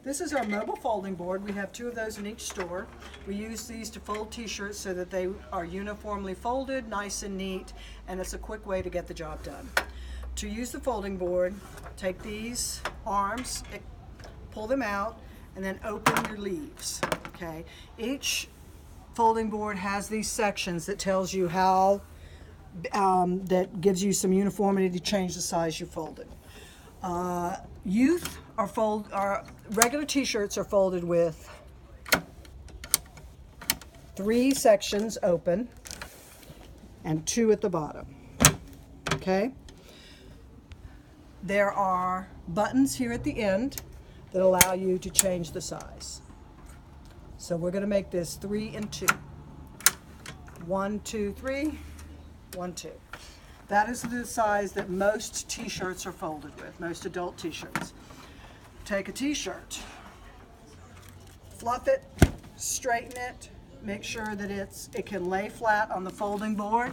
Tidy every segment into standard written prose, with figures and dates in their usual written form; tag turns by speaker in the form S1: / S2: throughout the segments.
S1: This is our mobile folding board. We have 2 of those in each store. We use these to fold t-shirts so that they are uniformly folded, nice and neat, and it's a quick way to get the job done. To use the folding board, take these arms, pull them out, and then open your leaves, okay? Each folding board has these sections that tells you how, that gives you some uniformity to change the size you fold it. Regular t-shirts are folded with 3 sections open and 2 at the bottom, okay? There are buttons here at the end that allow you to change the size. So we're going to make this 3 and 2. 1, 2, 3, 1, 2. That is the size that most t-shirts are folded with, most adult t-shirts. Take a t-shirt, fluff it, straighten it, make sure that it can lay flat on the folding board.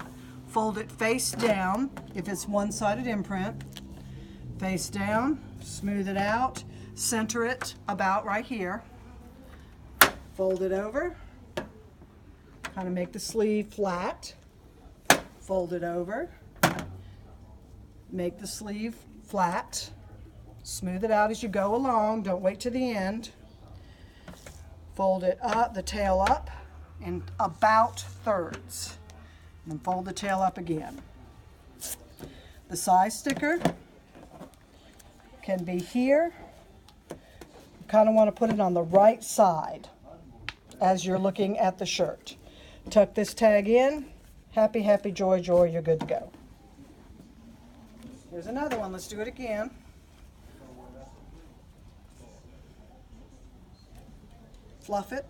S1: Fold it face down if it's one-sided imprint. Face down, smooth it out, center it about right here. Fold it over, kind of make the sleeve flat. Fold it over, make the sleeve flat. Smooth it out as you go along, don't wait to the end. Fold it up, the tail up, in about thirds. And then fold the tail up again. The size sticker can be here. You kind of want to put it on the right side as you're looking at the shirt. Tuck this tag in. Happy, happy, joy, joy, you're good to go. Here's another one. Let's do it again. Fluff it.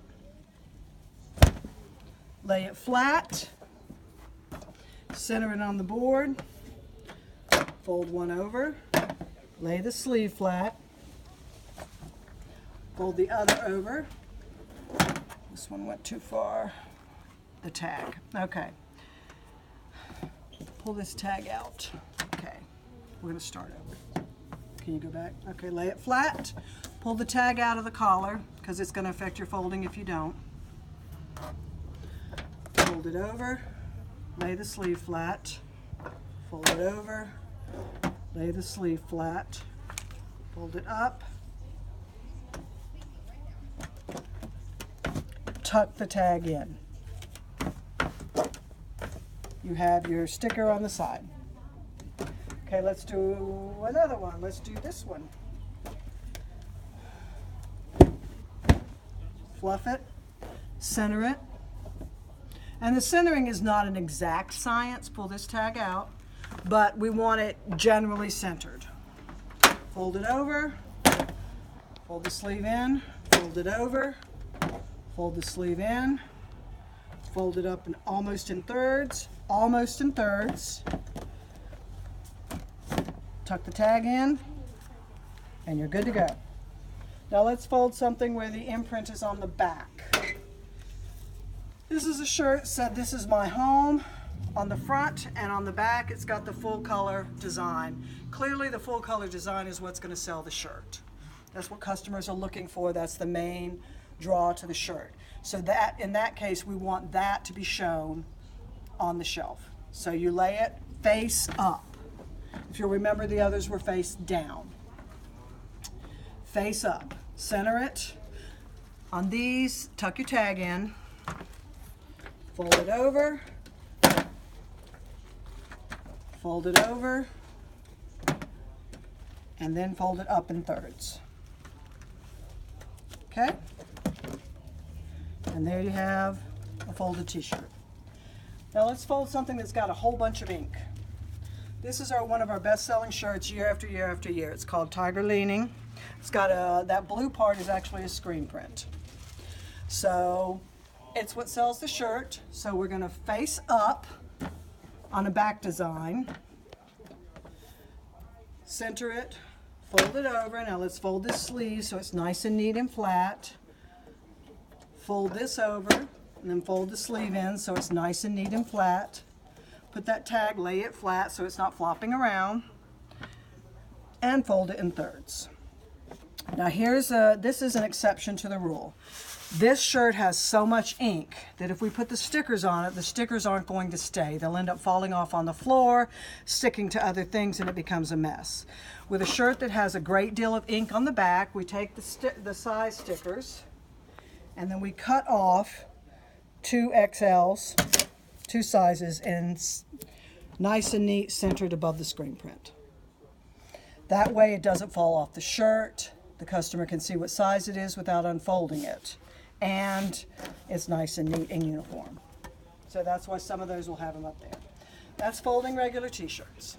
S1: Lay it flat. Center it on the board. Fold one over. Lay the sleeve flat. Fold the other over. This one went too far. The tag. Okay. Pull this tag out. Okay. We're going to start over. Can you go back? Okay, lay it flat. Pull the tag out of the collar because it's going to affect your folding if you don't. Fold it over. Lay the sleeve flat. Fold it over. Lay the sleeve flat. Fold it up. Tuck the tag in. You have your sticker on the side. Okay, let's do another one. Let's do this one. Fluff it, center it. And the centering is not an exact science. Pull this tag out, but we want it generally centered. Fold it over, fold the sleeve in, fold it over, fold the sleeve in, fold it up in almost in thirds, tuck the tag in, and you're good to go. Now let's fold something where the imprint is on the back. This is a shirt, said this is my home. On the front and on the back, it's got the full color design. Clearly the full color design is what's going to sell the shirt. That's what customers are looking for. That's the main draw to the shirt. So that, in that case, we want that to be shown on the shelf. So you lay it face up. If you'll remember, the others were face down. Face up. Center it. On these, tuck your tag in. Fold it over. Fold it over. And then fold it up in thirds. Okay? And there you have a folded t-shirt. Now let's fold something that's got a whole bunch of ink. This is one of our best-selling shirts year after year after year. It's called Tiger Leaning. It's got that blue part is actually a screen print. So it's what sells the shirt. So we're going to face up on a back design. Center it, fold it over. Now let's fold this sleeve so it's nice and neat and flat. Fold this over and then fold the sleeve in so it's nice and neat and flat. Put that tag, lay it flat so it's not flopping around, and fold it in thirds. Now this is an exception to the rule. This shirt has so much ink that if we put the stickers on it, the stickers aren't going to stay. They'll end up falling off on the floor, sticking to other things, and it becomes a mess. With a shirt that has a great deal of ink on the back, we take the size stickers, and then we cut off 2 XLs, 2 sizes, and nice and neat centered above the screen print. That way it doesn't fall off the shirt. The customer can see what size it is without unfolding it. And it's nice and neat and uniform. So that's why some of those will have them up there. That's folding regular t-shirts.